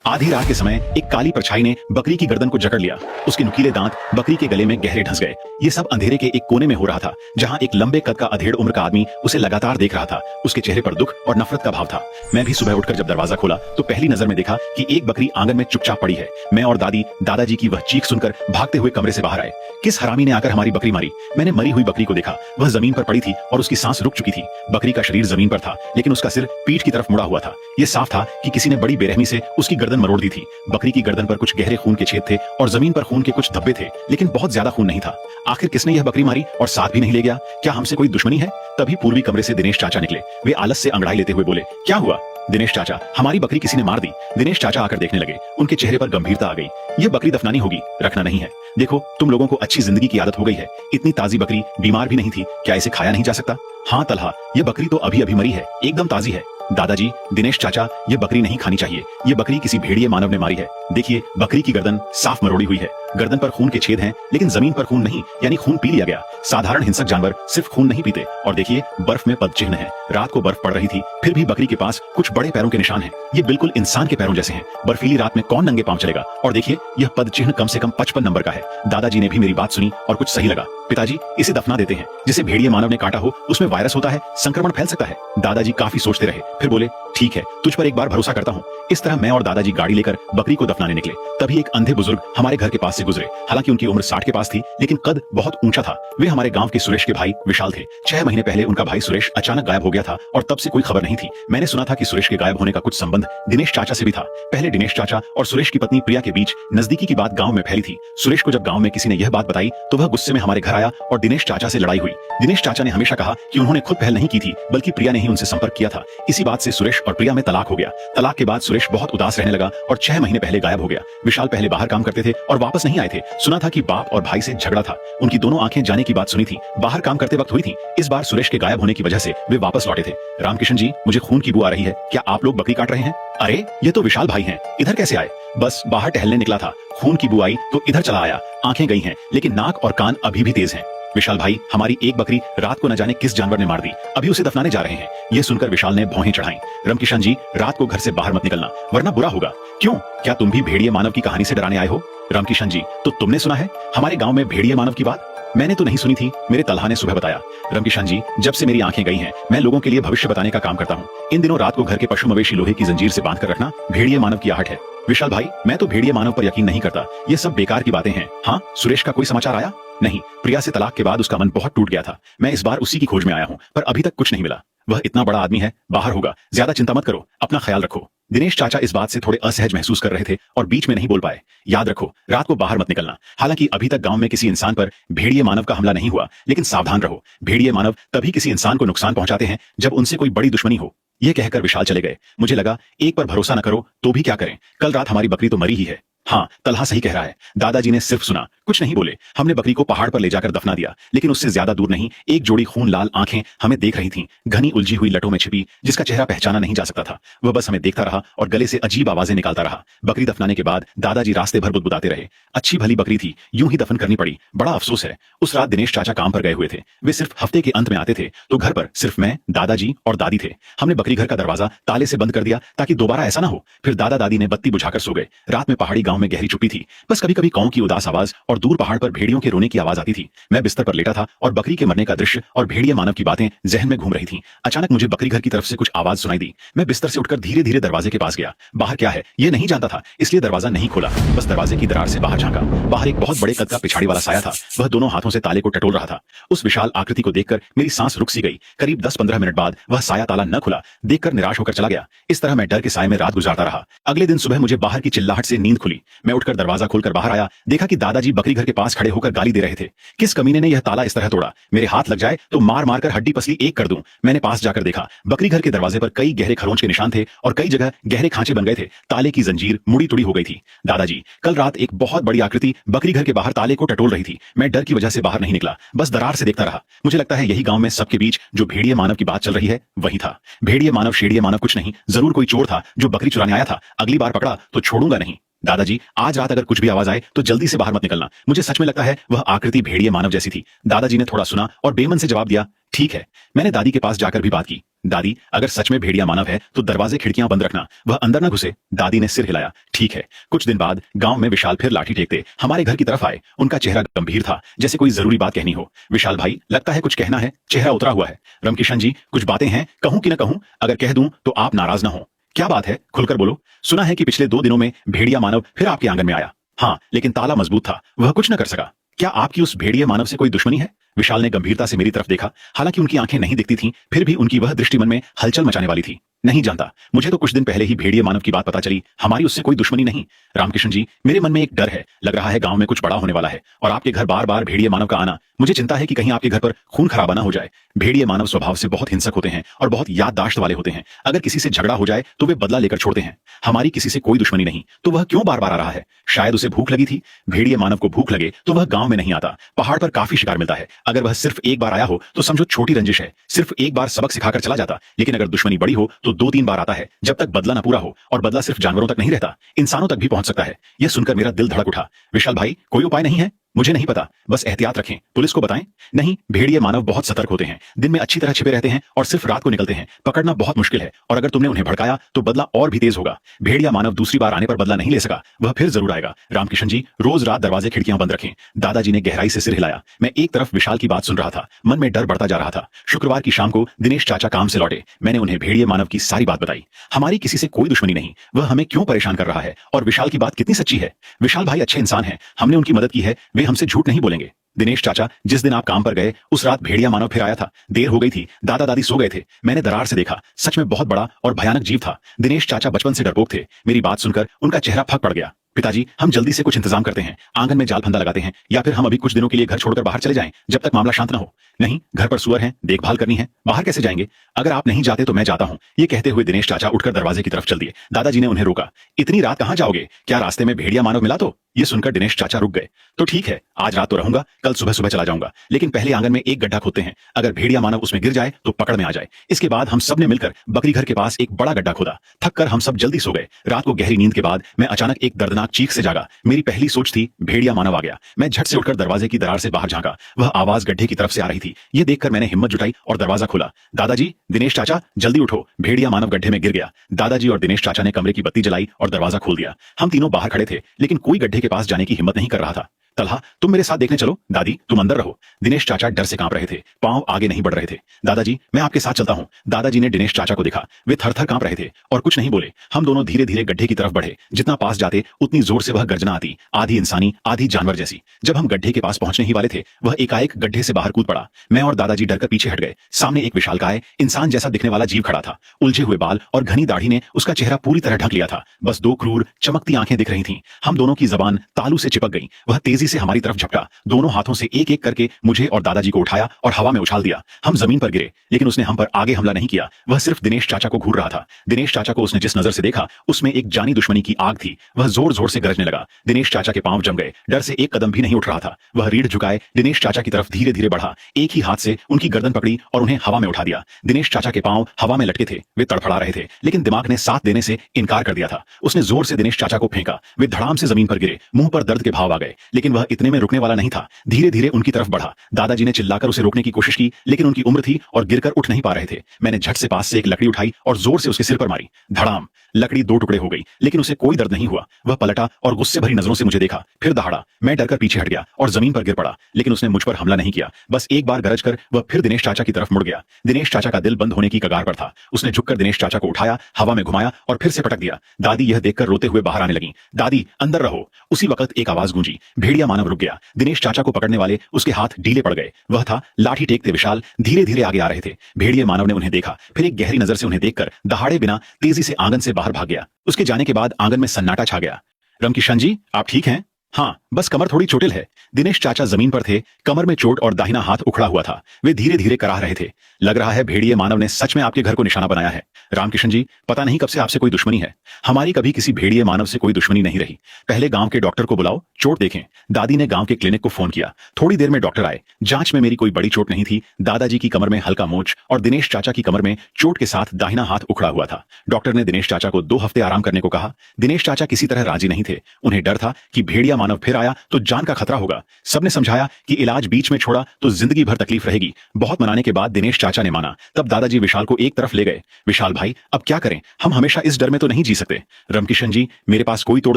आधी रात के समय एक काली परछाई ने बकरी की गर्दन को जकड़ लिया। उसके नुकीले दांत बकरी के गले में गहरे धंस गए। ये सब अंधेरे के एक कोने में हो रहा था, जहां एक लंबे कद का अधेड़ उम्र का आदमी उसे लगातार देख रहा था। उसके चेहरे पर दुख और नफरत का भाव था। मैं भी सुबह उठकर जब दरवाजा खोला तो पहली नजर में देखा कि एक बकरी आंगन में चुपचाप पड़ी है। मैं और दादाजी की वह चीख सुनकर भागते हुए कमरे से बाहर आए। किस हरामी ने आकर हमारी बकरी मारी? मैंने मरी हुई बकरी को देखा। वह जमीन पर पड़ी थी और उसकी सांस रुक चुकी थी। बकरी का शरीर जमीन पर था, लेकिन उसका सिर पीठ की तरफ मुड़ा हुआ था। यह साफ था कि किसी ने बड़ी बेरहमी से उसकी गर्दन मरोड़ दी थी। बकरी की गर्दन पर कुछ गहरे खून के छेद थे और जमीन पर खून के कुछ धब्बे थे, लेकिन बहुत ज्यादा खून नहीं था। आखिर किसने यह बकरी मारी और साथ भी नहीं ले गया? क्या हमसे कोई दुश्मनी है? तभी पूर्वी कमरे से दिनेश चाचा निकले। वे आलस से अंगड़ाई लेते हुए बोले, क्या हुआ? दिनेश चाचा, हमारी बकरी किसी ने मार दी। दिनेश चाचा आकर देखने लगे। उनके चेहरे पर गंभीरता आ गई। यह बकरी दफनानी होगी, रखना नहीं है। देखो, तुम लोगों को अच्छी जिंदगी की आदत हो गई है। इतनी ताजी बकरी बीमार भी नहीं थी, क्या इसे खाया नहीं जा सकता? हाँ तलहा, यह बकरी तो अभी अभी मरी है, एकदम ताजी है। दादाजी, दिनेश चाचा, ये बकरी नहीं खानी चाहिए। ये बकरी किसी भेड़िए मानव ने मारी है। देखिए, बकरी की गर्दन साफ मरोड़ी हुई है। गर्दन पर खून के छेद हैं, लेकिन जमीन पर खून नहीं, यानी खून पी लिया गया। साधारण हिंसक जानवर सिर्फ खून नहीं पीते। और देखिए, बर्फ में पद चिन्ह है। रात को बर्फ पड़ रही थी, फिर भी बकरी के पास कुछ बड़े पैरों के निशान हैं। ये बिल्कुल इंसान के पैरों जैसे हैं। बर्फीली रात में कौन नंगे पांव चलेगा? और देखिए, यह पद चिन्ह कम से कम 55 नंबर का है। दादाजी ने भी मेरी बात सुनी और कुछ सही लगा। पिताजी, इसे दफना देते हैं। जिसे भेड़िए मानव ने काटा हो, उसमें वायरस होता है, संक्रमण फैल सकता है। दादाजी काफी सोचते रहे, फिर बोले, ठीक है, तुझ पर एक बार भरोसा करता हूँ। इस तरह मैं और दादाजी गाड़ी लेकर बकरी को दफनाने निकले। तभी एक अंधे बुजुर्ग हमारे घर के पास से गुजरे। हालांकि उनकी उम्र 60 के पास थी, लेकिन कद बहुत ऊंचा था। वे हमारे गांव के सुरेश के भाई विशाल थे। 6 महीने पहले उनका भाई सुरेश अचानक गायब हो गया था और तब से कोई खबर नहीं थी। मैंने सुना था कि सुरेश के गायब होने का कुछ संबंध दिनेश चाचा से भी था। पहले दिनेश चाचा और सुरेश की पत्नी प्रिया के बीच नजदीकी की बात गांव में फैली थी। सुरेश को जब गांव में किसी ने यह बात बताई तो वह गुस्से में हमारे घर आया और दिनेश चाचा से लड़ाई हुई। दिनेश चाचा ने हमेशा कहा कि उन्होंने खुद पहल नहीं की थी, बल्कि प्रिया ने ही उनसे संपर्क किया था। इसी बात से सुरेश और प्रिया में तलाक हो गया। तलाक के बाद सुरेश बहुत उदास रहने लगा और 6 महीने पहले गायब हो गया। विशाल पहले बाहर काम करते थे और वापस नहीं आए थे। सुना था कि बाप और भाई से झगड़ा था। उनकी दोनों आंखें जाने की बात सुनी थी। बाहर काम करते वक्त हुई थी। इस बार सुरेश के गायब होने की वजह से वे वापस लौटे थे। रामकिशन जी, मुझे खून की बू आ रही है। क्या आप लोग बकरी काट रहे हैं? अरे, ये तो विशाल भाई हैं। इधर कैसे आए? बस बाहर टहलने निकला था। खून की बू आई तो इधर चला आया। आंखें गई हैं, लेकिन नाक और कान अभी भी तेज हैं। विशाल भाई, हमारी एक बकरी रात को न जाने किस जानवर ने मार दी। अभी उसे दफनाने जा रहे हैं। यह सुनकर विशाल ने भौहें चढ़ाई। रामकिशन जी, रात को घर से बाहर मत निकलना, वरना बुरा होगा। क्यों? क्या तुम भी भेड़िए मानव की कहानी से डराने आए हो? रामकिशन जी, तो तुमने सुना है हमारे गांव में भेड़िए मानव की बात? मैंने तो नहीं सुनी थी, मेरे तलहा ने सुबह बताया। रामकिशन जी, जब से मेरी आंखें गई हैं, मैं लोगों के लिए भविष्य बताने का काम करता हूँ। इन दिनों रात को घर के पशु मवेशी लोहे की जंजीर से बांध कर रखना भेड़िए मानव की आहट है। विशाल भाई, मैं तो भेड़िए मानव पर यकीन नहीं करता। ये सब बेकार की बातें हैं। हाँ, सुरेश का कोई समाचार आया? नहीं, प्रिया से तलाक के बाद उसका मन बहुत टूट गया था। मैं इस बार उसी की खोज में आया हूँ, पर अभी तक कुछ नहीं मिला। वह इतना बड़ा आदमी है, बाहर होगा। ज्यादा चिंता मत करो, अपना ख्याल रखो। दिनेश चाचा इस बात से थोड़े असहज महसूस कर रहे थे और बीच में नहीं बोल पाए। याद रखो, रात को बाहर मत निकलना। हालांकि अभी तक गांव में किसी इंसान पर भेड़िए मानव का हमला नहीं हुआ, लेकिन सावधान रहो। भेड़िए मानव तभी किसी इंसान को नुकसान पहुंचाते हैं जब उनसे कोई बड़ी दुश्मनी हो। यह कहकर विशाल चले गए। मुझे लगा, एक पर भरोसा न करो तो भी क्या करें। कल रात हमारी बकरी तो मरी ही है। हाँ, तलहा सही कह रहा है। दादाजी ने सिर्फ सुना, कुछ नहीं बोले। हमने बकरी को पहाड़ पर ले जाकर दफना दिया, लेकिन उससे ज्यादा दूर नहीं एक जोड़ी खून लाल आंखें हमें देख रही थीं, घनी उलझी हुई लटों में छिपी, जिसका चेहरा पहचाना नहीं जा सकता था। वह बस हमें देखता रहा और गले से अजीब आवाजें निकालता रहा। बकरी दफनाने के बाद दादाजी रास्ते भर बुदबुदाते रहे। अच्छी भली बकरी थी, यूं ही दफन करनी पड़ी। बड़ा अफसोस है। उस रात दिनेश चाचा काम पर गए हुए थे। वे सिर्फ हफ्ते के अंत में आते थे, तो घर पर सिर्फ मैं, दादाजी और दादी थे। हमने बकरी घर का दरवाजा ताले से बंद कर दिया ताकि दोबारा ऐसा ना हो। फिर दादा दादी ने बत्ती बुझाकर सो गए। रात में पहाड़ी गांव में गहरी चुप्पी थी। बस कभी कभी काऊ की उदास आवाज और दूर पहाड़ पर भेड़ियों के रोने की आवाज आती थी। मैं बिस्तर पर लेटा था और बकरी के मरने का दृश्य और भेड़िए मानव की बातें जहन में घूम रही थीं। अचानक मुझे बकरी घर की तरफ से कुछ आवाज सुनाई दी। मैं बिस्तर से उठकर धीरे धीरे दरवाजे के पास गया। बाहर क्या है ये नहीं जानता था, इसलिए दरवाजा नहीं खोला। बस दरवाजे की दरार से बाहर झांका। बाहर एक बहुत बड़े कद का पिछाड़ी वाला साया था। वह दोनों हाथों से ताले को टटोल रहा था। उस विशाल आकृति को देखकर मेरी सांस रुक सी गई। करीब 10-15 मिनट बाद वह साया ताला न खुला। देखकर निराश होकर चला गया। इस तरह मैं डर के साए में रात गुजारता रहा। अगले दिन सुबह मुझे बाहर की चिल्लाहट से नींद खुली। मैं उठकर दरवाजा खोलकर बाहर आया। देखा कि दादाजी बकरी घर के पास खड़े होकर गाली दे रहे थे। किस कमीने ने यह ताला इस तरह तोड़ा? मेरे हाथ लग जाए तो मार मार कर हड्डी पसली एक कर दूं। मैंने पास जाकर देखा, बकरी घर के दरवाजे पर कई गहरे खरोंच के निशान थे और कई जगह गहरे खांचे बन गए थे। ताले की जंजीर मुड़ी तुड़ी हो गई थी। दादाजी, कल रात एक बहुत बड़ी आकृति बकरी घर के बाहर ताले को टटोल रही थी। मैं डर की वजह से बाहर नहीं निकला, बस दरार से देखता रहा। मुझे लगता है यही गांव में सबके बीच जो भेड़िए मानव की बात चल रही है वही था। भेड़िए मानव शेड़िए मानव कुछ नहीं, जरूर कोई चोर था जो बकरी चुराने आया था। अगली बार पकड़ा तो छोड़ूंगा नहीं। दादाजी, आज रात अगर कुछ भी आवाज आए तो जल्दी से बाहर मत निकलना। मुझे सच में लगता है वह आकृति भेड़िए मानव जैसी थी। दादाजी ने थोड़ा सुना और बेमन से जवाब दिया, ठीक है। मैंने दादी के पास जाकर भी बात की। दादी, अगर सच में भेड़िया मानव है तो दरवाजे खिड़कियां बंद रखना, वह अंदर न घुसे। दादी ने सिर हिलाया। ठीक है। कुछ दिन बाद गांव में विशाल फिर लाठी टेकते हमारे घर की तरफ आए। उनका चेहरा गंभीर था, जैसे कोई जरूरी बात कहनी हो। विशाल भाई, लगता है कुछ कहना है। चेहरा उतरा हुआ है। रामकिशन जी, कुछ बातें हैं, कहूं कि न कहूं? अगर कह दूं तो आप नाराज ना हो। क्या बात है, खुलकर बोलो। सुना है कि पिछले 2 दिनों में भेड़िया मानव फिर आपके आंगन में आया। हाँ, लेकिन ताला मजबूत था, वह कुछ न कर सका। क्या आपकी उस भेड़िए मानव से कोई दुश्मनी है? विशाल ने गंभीरता से मेरी तरफ देखा। हालांकि उनकी आंखें नहीं दिखती थीं, फिर भी उनकी वह दृष्टि मन में हलचल मचाने वाली थी। नहीं जानता, मुझे तो कुछ दिन पहले ही भेड़िए मानव की बात पता चली। हमारी उससे कोई दुश्मनी नहीं। रामकिशन जी, मेरे मन में एक डर है। लग रहा है गांव में कुछ बड़ा होने वाला है, और आपके घर बार बार भेड़िए मानव का आना, मुझे चिंता है कि कहीं आपके घर पर खून खराबा ना हो जाए। भेड़िए मानव स्वभाव से बहुत हिंसक होते हैं और बहुत याददाश्त वाले होते हैं। अगर किसी से झगड़ा हो जाए तो वे बदला लेकर छोड़ते हैं। हमारी किसी से कोई दुश्मनी नहीं, तो वह क्यों बार बार आ रहा है? शायद उसे भूख लगी थी। भेड़िए मानव को भूख लगे तो वह गांव में नहीं आता। पहाड़ पर काफी शिकार मिलता है। अगर वह सिर्फ एक बार आया हो तो समझो छोटी रंजिश है, सिर्फ एक बार सबक सिखाकर चला जाता। लेकिन अगर दुश्मनी बड़ी हो तो 2-3 बार आता है, जब तक बदला न पूरा हो। और बदला सिर्फ जानवरों तक नहीं रहता, इंसानों तक भी पहुंच सकता है। यह सुनकर मेरा दिल धड़क उठा। विशाल भाई, कोई उपाय नहीं है? मुझे नहीं पता, बस एहतियात रखें। पुलिस को बताएं? नहीं, भेड़िए मानव बहुत सतर्क होते हैं। दिन में अच्छी तरह छिपे रहते हैं और सिर्फ रात को निकलते हैं। पकड़ना बहुत मुश्किल है, और अगर तुमने उन्हें भड़काया तो बदला और भी तेज होगा। भेड़िया मानव दूसरी बार आने पर बदला नहीं ले सका, वह फिर जरूर आएगा। रामकिशन जी, रोज रात दरवाजे खिड़कियां बंद रखें। दादाजी ने गहराई से सिर हिलाया। मैं एक तरफ विशाल की बात सुन रहा था, मन में डर बढ़ता जा रहा था। शुक्रवार की शाम को दिनेश चाचा काम से लौटे। मैंने उन्हें भेड़िए मानव की सारी बात बताई। हमारी किसी से कोई दुश्मनी नहीं, वह हमें क्यों परेशान कर रहा है, और विशाल की बात कितनी सच्ची है। विशाल भाई अच्छे इंसान हैं, हमने उनकी मदद की है, वे हमसे झूठ नहीं बोलेंगे। दिनेश चाचा, जिस दिन आप काम पर गए उस रात भेड़िया मानव फिर आया था। देर हो गई थी, दादा दादी सो गए थे। मैंने दरार से देखा, सच में बहुत बड़ा और भयानक जीव था। दिनेश चाचा बचपन से डरपोक थे। मेरी बात सुनकर उनका चेहरा फक पड़ गया। पिताजी, हम जल्दी से कुछ इंतजाम करते हैं। आंगन में जाल फंदा लगाते हैं, या फिर हम अभी कुछ दिनों के लिए घर छोड़कर बाहर चले जाएं, जब तक मामला शांत न हो। नहीं, घर पर सुअर हैं, देखभाल करनी है, बाहर कैसे जाएंगे? अगर आप नहीं जाते तो मैं जाता हूं। ये कहते हुए दिनेश चाचा उठकर दरवाजे की तरफ चल दिए। दादाजी ने उन्हें रोका। इतनी रात कहां जाओगे? क्या रास्ते में भेड़िया मानव मिला तो? ये सुनकर दिनेश चाचा रुक गए। तो ठीक है, आज रात तो रहूंगा, कल सुबह सुबह चला जाऊंगा। लेकिन पहले आंगन में एक गड्ढा खोदते हैं, अगर भेड़िया मानव उसमें गिर जाए तो पकड़ में आ जाए। इसके बाद हम सब ने मिलकर बकरी घर के पास एक बड़ा गड्ढा खोदा। थक कर हम सब जल्दी सो गए। रात को गहरी नींद के बाद मैं अचानक एक दर्दनाक चीख से जागा। मेरी पहली सोच थी भेड़िया मानव आ गया। मैं झट से उठकर दरवाजे की दरार से बाहर झांका। वह आवाज गड्ढे की तरफ से आ रही थी। यह देखकर मैंने हिम्मत जुटाई और दरवाजा खोला। दादाजी, दिनेश चाचा, जल्दी उठो, भेड़िया मानव गड्ढे में गिर गया। दादाजी और दिनेश चाचा ने कमरे की बत्ती जलाई और दरवाजा खोल दिया। हम तीनों बाहर खड़े थे, लेकिन कोई गड्ढे के पास जाने की हिम्मत नहीं कर रहा था। तलहा, तुम मेरे साथ देखने चलो। दादी, तुम अंदर रहो। दिनेश चाचा डर से कांप रहे थे, पांव आगे नहीं बढ़ रहे थे। दादाजी, मैं आपके साथ चलता हूं। दादाजी ने दिनेश चाचा को देखा, वे थर-थर कांप रहे थे और कुछ नहीं बोले। हम दोनों धीरे-धीरे गड्ढे की तरफ बढ़े। जितना पास जाते उतनी जोर से वह गर्जना आती, आधी इंसानी आधी जानवर जैसी। जब हम गड्ढे के पास पहुंचने ही वाले थे, वह एकाएक गड्ढे से बाहर कूद पड़ा। मैं और दादाजी डरकर पीछे हट गए। सामने एक विशालकाय इंसान जैसा दिखने वाला जीव खड़ा था। उलझे हुए बाल और घनी दाढ़ी ने उसका चेहरा पूरी तरह ढक लिया था। बस 2 क्रूर चमकती आंखें दिख रही थीं। हम दोनों की जबान तालू से चिपक गई। वह तेजी से हमारी तरफ झपटा, दोनों हाथों से एक एक करके मुझे और दादाजी को उठाया और हवा में उछाल दिया। हम जमीन पर गिरे, लेकिन उसने हम पर आगे हमला नहीं किया। वह सिर्फ दिनेश चाचा को घूर रहा था। दिनेश चाचा को उसने जिस नजर से देखा, उसमें एक जानी दुश्मनी की आग थी। वह जोर जोर से गरजने लगा। दिनेश चाचा के पांव जम गए, डर से एक कदम भी नहीं उठ रहा था। वह रीढ़ झुकाए दिनेश चाचा की तरफ धीरे धीरे बढ़ा, एक ही हाथ से उनकी गर्दन पकड़ी और उन्हें हवा में उठा दिया। दिनेश चाचा के पांव हवा में लटके थे, वे तड़फड़ा रहे थे, लेकिन दिमाग ने साथ देने से इनकार कर दिया था। उसने जोर से दिनेश चाचा को फेंका। वे धड़ाम से जमीन पर गिरे, मुंह पर दर्द के भाव आ गए, लेकिन वह इतने में रुकने वाला नहीं था। धीरे धीरे उनकी तरफ बढ़ा। दादाजी ने चिल्लाकर उसे रोकने की कोशिश की, लेकिन उनकी उम्र थी और गिरकर उठ नहीं पा रहे थे। मैंने झट से पास से एक लकड़ी उठाई और जोर से उसके सिर पर मारी। धड़ाम, लकड़ी 2 टुकड़े हो गई, लेकिन उसे कोई दर्द नहीं हुआ। वह पलटा और गुस्से भरी नजरों से मुझे देखा, फिर दहाड़ा। मैं डरकर पीछे हट गया और जमीन पर गिर पड़ा, लेकिन उसने मुझ पर हमला नहीं किया। बस एक बार गरज कर वह फिर दिनेश चाचा की तरफ मुड़ गया। दिनेश चाचा का दिल बंद होने की कगार पर था। उसने झुककर दिनेश चाचा को उठाया, हवा में घुमाया और फिर से पटक दिया। दादी यह देखकर रोते हुए बाहर आने लगी। दादी, अंदर रहो। उसी वक्त एक आवाज गूंजी। भेड़िया मानव रुक गया। दिनेश चाचा को पकड़ने वाले उसके हाथ ढीले पड़ गए। वह था लाठी टेकते विशाल, धीरे धीरे आगे आ रहे थे। भेड़िए मानव ने उन्हें देखा, फिर एक गहरी नजर से उन्हें देखकर दहाड़े बिना तेजी से आंगन से बाहर भाग गया। उसके जाने के बाद आंगन में सन्नाटा छा गया। रामकिशन जी, आप ठीक हैं? हाँ, बस कमर थोड़ी चोटिल है। दिनेश चाचा जमीन पर थे, कमर में चोट और दाहिना हाथ उखड़ा हुआ था। वे धीरे धीरे कराह रहे थे। लग रहा है भेड़िए मानव ने सच में आपके घर को निशाना बनाया है। रामकिशन जी, पता नहीं कब से आपसे कोई दुश्मनी है। हमारी कभी किसी भेड़िए मानव से कोई दुश्मनी नहीं रही। पहले गांव के डॉक्टर को बुलाओ, चोट देखें। दादी ने गांव के क्लिनिक को फोन किया। थोड़ी देर में डॉक्टर आए। जांच में मेरी कोई बड़ी चोट नहीं थी। दादाजी की कमर में हल्का मोच और दिनेश चाचा की कमर में चोट के साथ दाहिना हाथ उखड़ा हुआ था। डॉक्टर ने दिनेश चाचा को 2 हफ्ते आराम करने को कहा। दिनेश चाचा किसी तरह राजी नहीं थे। उन्हें डर था कि भेड़िया मानव फिर आया तो जान का खतरा होगा। सबने समझाया कि इलाज बीच में छोड़ा तो जिंदगी भर तकलीफ रहेगी। बहुत मनाने के बाद दिनेश चाचा ने माना। तब दादाजी विशाल को एक तरफ ले गए। विशाल भाई, अब क्या करें, हम हमेशा इस डर में तो नहीं जी सकते। रामकिशन जी, मेरे पास कोई तोड़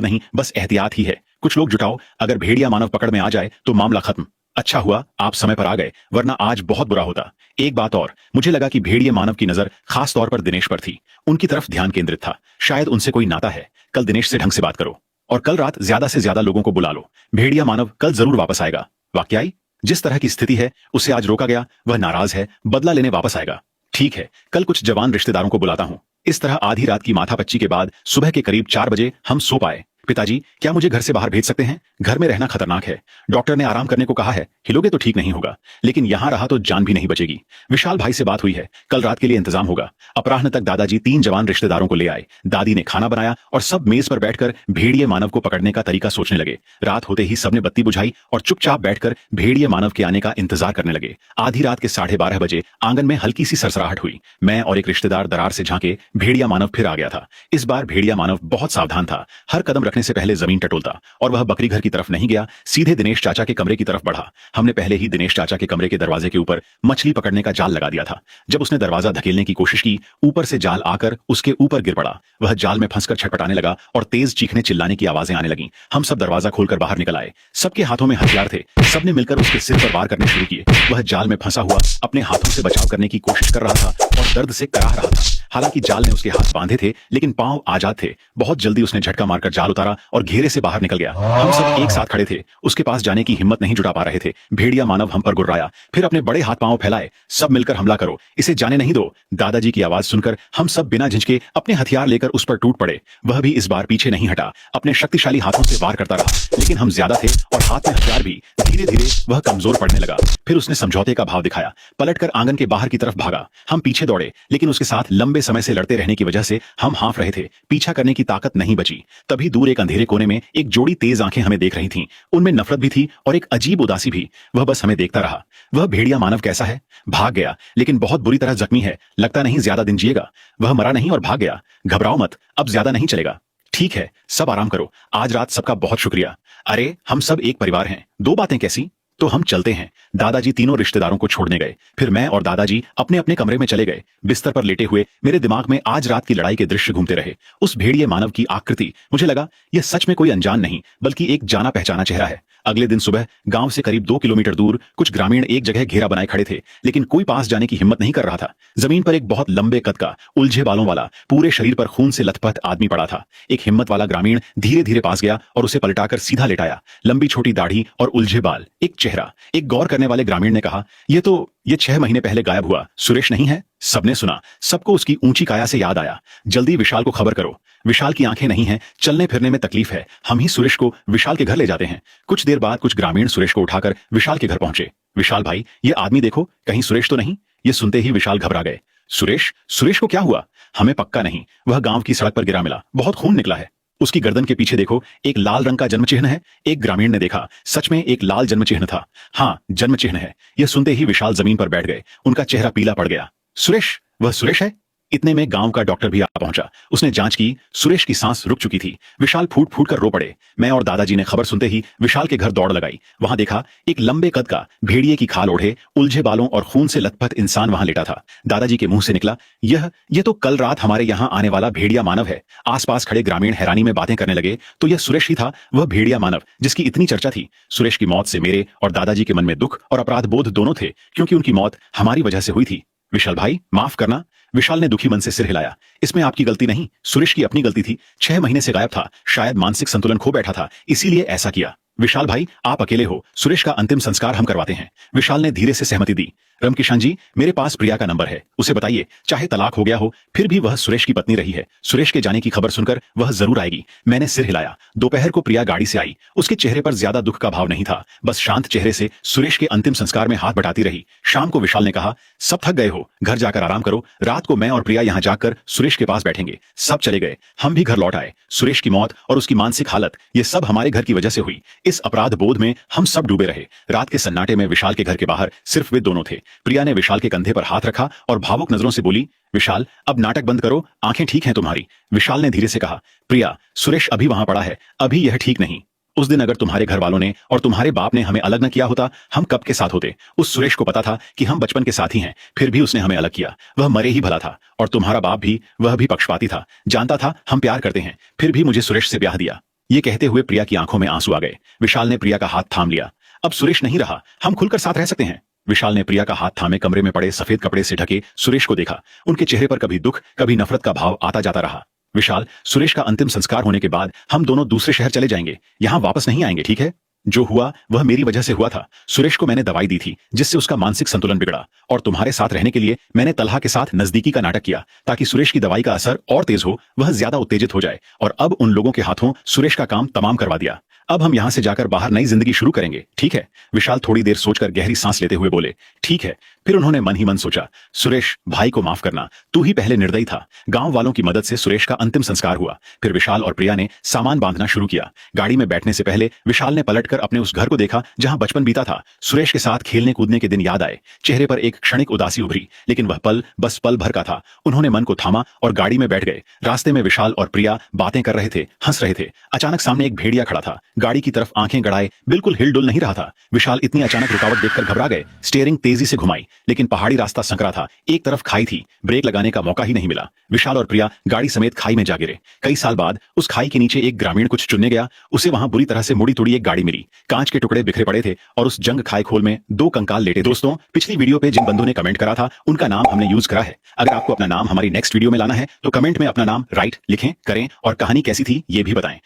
नहीं, बस एहतियात ही है। कुछ लोग जुटाओ, अगर भेड़िया मानव पकड़ में आ जाए तो मामला खत्म। अच्छा हुआ आप समय पर आ गए, वरना आज बहुत बुरा होता। एक बात और, मुझे लगा कि भेड़िए मानव की नजर खास तौर पर दिनेश पर थी। उनकी तरफ ध्यान केंद्रित था। शायद उनसे कोई नाता है। कल दिनेश से ढंग से बात करो और कल रात ज्यादा से ज्यादा लोगों को बुला लो। भेड़िया मानव कल जरूर वापस आएगा। वाकई जिस तरह की स्थिति है, उसे आज रोका गया, वह नाराज है, बदला लेने वापस आएगा। ठीक है, कल कुछ जवान रिश्तेदारों को बुलाता हूं। इस तरह आधी रात की माथापच्ची के बाद सुबह के करीब 4 बजे हम सो पाए। पिताजी, क्या मुझे घर से बाहर भेज सकते हैं? घर में रहना खतरनाक है। डॉक्टर ने आराम करने को कहा है। हिलोगे तो ठीक नहीं होगा, लेकिन यहां रहा तो जान भी नहीं बचेगी। विशाल भाई से बात हुई है, कल रात के लिए इंतजाम होगा। अपराह्न तक दादाजी 3 जवान रिश्तेदारों को ले आए। दादी ने खाना बनाया और सब मेज पर बैठकर भेड़िए मानव को पकड़ने का तरीका सोचने लगे। रात होते ही सबने बत्ती बुझाई और चुपचाप बैठकर भेड़िए मानव के आने का इंतजार करने लगे। आधी रात के 12:30 बजे आंगन में हल्की सी सरसराहट हुई। मैं और एक रिश्तेदार दरार से झांके, भेड़िया मानव फिर आ गया था। इस बार भेड़िया मानव बहुत सावधान था। हर कदम रखने से पहले जमीन टटोलता और वह बकरी घर की तरफ नहीं गया, सीधे दिनेश चाचा के कमरे की तरफ बढ़ा। हमने पहले ही दिनेश चाचा के कमरे के दरवाजे के ऊपर मछली पकड़ने का जाल लगा दिया था। जब उसने दरवाजा धकेलने की कोशिश की, ऊपर से जाल आकर उसके ऊपर गिर पड़ा। वह जाल में फंसकर छटपटाने लगा और तेज चीखने चिल्लाने की आवाजें आने लगीं। हम सब दरवाजा खोलकर बाहर निकल आए। सबके हाथों में हथियार थे। सबने मिलकर उसके सिर पर वार करने शुरू किए। वह जाल में फंसा हुआ अपने हाथों से बचाव करने की कोशिश कर रहा था और दर्द से कराह रहा था। हालांकि जाल ने उसके हाथ बांधे थे, लेकिन पांव आजाद थे। बहुत जल्दी उसने झटका मारकर जाल उतारा और घेरे से बाहर निकल गया। हम सब एक साथ खड़े थे, उसके पास जाने की हिम्मत नहीं जुटा पा रहे थे। भेड़िया मानव हम पर गुर्राया, फिर अपने बड़े हाथ पांव फैलाए। सब मिलकर हमला करो, इसे जाने नहीं दो। दादाजी की आवाज सुनकर हम सब बिना झिझके अपने हथियार लेकर उस पर टूट पड़े। वह भी इस बार पीछे नहीं हटा, अपने शक्तिशाली हाथों से वार करता रहा, लेकिन हम ज्यादा थे और हाथ में हथियार भी। धीरे धीरे वह कमजोर पड़ने लगा। फिर उसने समझौते का भाव दिखाया, पलटकर आंगन के बाहर की तरफ भागा। हम पीछे दौड़े, लेकिन उसके साथ लंबे समय से लड़ते रहने की वजह से हम हांफ रहे थे। पीछा करने की ताकत नहीं बची। तभी दूर एक अंधेरे कोने में एक जोड़ी तेज आंखें हमें देख रही थीं। उनमें नफरत भी थी और एक अजीब उदासी भी। वह बस हमें देखता रहा। वह भेड़िया मानव कैसा है? भाग गया, लेकिन बहुत बुरी तरह जख्मी है। लगता नहीं ज्यादा दिन जिएगा। वह मरा नहीं और भाग गया। घबराओ मत, अब ज्यादा नहीं चलेगा। ठीक है, सब आराम करो। आज रात सबका बहुत शुक्रिया। अरे, हम सब एक परिवार हैं। 2 बातें कैसी? तो हम चलते हैं। दादाजी तीनों रिश्तेदारों को छोड़ने गए। फिर मैं और दादाजी अपने अपने कमरे में चले गए। बिस्तर पर लेटे हुए मेरे दिमाग में आज रात की लड़ाई के दृश्य घूमते रहे। उस भेड़िए मानव की आकृति, मुझे लगा यह सच में कोई अनजान नहीं, बल्कि एक जाना पहचाना चेहरा है। अगले दिन सुबह गांव से करीब 2 किलोमीटर दूर कुछ ग्रामीण एक जगह घेरा बनाए खड़े थे, लेकिन कोई पास जाने की हिम्मत नहीं कर रहा था। जमीन पर एक बहुत लंबे कद का, उलझे बालों वाला, पूरे शरीर पर खून से लथपथ आदमी पड़ा था। एक हिम्मत वाला ग्रामीण धीरे धीरे पास गया और उसे पलटाकर सीधा लेटाया। लंबी छोटी दाढ़ी और उलझे बाल, एक चेहरा। एक गौर करने वाले ग्रामीण ने कहा, ये 6 महीने पहले गायब हुआ सुरेश नहीं है? सबने सुना। सबको उसकी ऊंची काया से याद आया। जल्दी विशाल को खबर करो। विशाल की आंखें नहीं हैं, चलने फिरने में तकलीफ है। हम ही सुरेश को विशाल के घर ले जाते हैं। कुछ देर बाद कुछ ग्रामीण सुरेश को उठाकर विशाल के घर पहुंचे। विशाल भाई, ये आदमी देखो, कहीं सुरेश तो नहीं? ये सुनते ही विशाल घबरा गए। सुरेश को क्या हुआ? हमें पक्का नहीं, वह गांव की सड़क पर गिरा मिला, बहुत खून निकला है। उसकी गर्दन के पीछे देखो, एक लाल रंग का जन्म चिन्ह है। एक ग्रामीण ने देखा, सच में एक लाल जन्म चिन्ह था। हाँ, जन्म चिन्ह है। यह सुनते ही विशाल जमीन पर बैठ गए। उनका चेहरा पीला पड़ गया। सुरेश, वह सुरेश है? इतने में गांव का डॉक्टर भी आ पहुंचा। उसने जांच की, सुरेश की सांस रुक चुकी थी। विशाल फूट फूट कर रो पड़े। मैं और दादाजी ने खबर सुनते ही विशाल के घर दौड़ लगाई। वहां देखा, एक लंबे कद का, भेड़िए की खाल ओढ़े, उलझे बालों और खून से लथपथ इंसान वहां लेटा था। दादाजी के मुंह से निकला, यह तो कल रात हमारे यहाँ आने वाला भेड़िया मानव है। आसपास खड़े ग्रामीण हैरानी में बातें करने लगे, तो यह सुरेश ही था, वह भेड़िया मानव जिसकी इतनी चर्चा थी। सुरेश की मौत से मेरे और दादाजी के मन में दुख और अपराध बोध दोनों थे, क्योंकि उनकी मौत हमारी वजह से हुई थी। विशाल भाई, माफ करना। विशाल ने दुखी मन से सिर हिलाया। इसमें आपकी गलती नहीं, सुरेश की अपनी गलती थी। 6 महीने से गायब था, शायद मानसिक संतुलन खो बैठा था, इसीलिए ऐसा किया। विशाल भाई, आप अकेले हो, सुरेश का अंतिम संस्कार हम करवाते हैं। विशाल ने धीरे से सहमति दी। रामकिशन जी, मेरे पास प्रिया का नंबर है, उसे बताइए, चाहे तलाक हो गया हो, फिर भी वह सुरेश की पत्नी रही है। सुरेश के जाने की खबर सुनकर वह जरूर आएगी। मैंने सिर हिलाया। दोपहर को प्रिया गाड़ी से आई। उसके चेहरे पर ज्यादा दुख का भाव नहीं था, बस शांत चेहरे से सुरेश के अंतिम संस्कार में हाथ बटाती रही। शाम को विशाल ने कहा, सब थक गए हो, घर जाकर आराम करो। रात को मैं और प्रिया यहाँ जाकर सुरेश के पास बैठेंगे। सब चले गए। हम भी घर लौट आए। सुरेश की मौत और उसकी मानसिक हालत, ये सब हमारे घर की वजह से हुई। इस अपराध बोध में हम सब डूबे रहे। रात के सन्नाटे में विशाल के घर के बाहर सिर्फ वे दोनों थे। प्रिया ने विशाल के कंधे पर हाथ रखा और भावुक नजरों से बोली, विशाल, अब नाटक बंद करो, आंखें ठीक हैं तुम्हारी। विशाल ने धीरे से कहा, प्रिया, सुरेश अभी वहां पड़ा है, अभी यह ठीक नहीं। उस दिन अगर तुम्हारे घर वालों ने और तुम्हारे बाप ने हमें अलग न किया होता, हम कब के साथ होते। उस सुरेश को पता था कि हम बचपन के साथी हैं, फिर भी उसने हमें अलग किया। वह मरे ही भला था। और तुम्हारा बाप भी, वह भी पक्षपाती था, जानता था हम प्यार करते हैं, फिर भी मुझे सुरेश से ब्याह दिया। ये कहते हुए प्रिया की आंखों में आंसू आ गए। विशाल ने प्रिया का हाथ थाम लिया। अब सुरेश नहीं रहा, हम खुलकर साथ रह सकते हैं। विशाल ने प्रिया का हाथ थामे कमरे में पड़े सफेद कपड़े से ढके सुरेश को देखा। उनके चेहरे पर कभी दुख, कभी नफरत का भाव आता जाता रहा। विशाल, सुरेश का अंतिम संस्कार होने के बाद हम दोनों दूसरे शहर चले जाएंगे, यहां वापस नहीं आएंगे, ठीक है? जो हुआ वह मेरी वजह से हुआ था। सुरेश को मैंने दवाई दी थी जिससे उसका मानसिक संतुलन बिगड़ा, और तुम्हारे साथ रहने के लिए मैंने तलहा के साथ नजदीकी का नाटक किया ताकि सुरेश की दवाई का असर और तेज हो, वह ज्यादा उत्तेजित हो जाए। और अब उन लोगों के हाथों सुरेश का काम तमाम करवा दिया। अब हम यहां से जाकर बाहर नई जिंदगी शुरू करेंगे, ठीक है? विशाल थोड़ी देर सोचकर गहरी सांस लेते हुए बोले, ठीक है। फिर उन्होंने मन ही मन सोचा, सुरेश भाई को माफ करना, तू ही पहले निर्दयी था। गांव वालों की मदद से सुरेश का अंतिम संस्कार हुआ। फिर विशाल और प्रिया ने सामान बांधना शुरू किया। गाड़ी में बैठने से पहले विशाल ने पलटकर अपने उस घर को देखा जहां बचपन बीता था। सुरेश के साथ खेलने कूदने के दिन याद आए। चेहरे पर एक क्षणिक उदासी उभरी, लेकिन वह पल बस पल भर का था। उन्होंने मन को थामा और गाड़ी में बैठ गए। रास्ते में विशाल और प्रिया बातें कर रहे थे, हंस रहे थे। अचानक सामने एक भेड़िया खड़ा था, गाड़ी की तरफ आंखें गड़ाए बिल्कुल हिलडुल नहीं रहा था। विशाल इतनी अचानक रुकावट देखकर घबरा गए। स्टीयरिंग तेजी से घुमाई, लेकिन पहाड़ी रास्ता संकरा था, एक तरफ खाई थी, ब्रेक लगाने का मौका ही नहीं मिला। विशाल और प्रिया गाड़ी समेत खाई में जा गिरे। कई साल बाद उस खाई के नीचे एक ग्रामीण कुछ चुनने गया, उसे वहां बुरी तरह से मुड़ी तोड़ी एक गाड़ी मिली। कांच के टुकड़े बिखरे पड़े थे और उस जंग खाई खोल में दो कंकाल लेटे। दोस्तों, पिछली वीडियो पे जिन बंधुओं ने कमेंट करा था उनका नाम हमने यूज करा है। अगर आपको अपना नाम हमारी नेक्स्ट वीडियो में लाना है तो कमेंट में अपना नाम राइट लिखें करें और कहानी कैसी थी ये भी बताएं।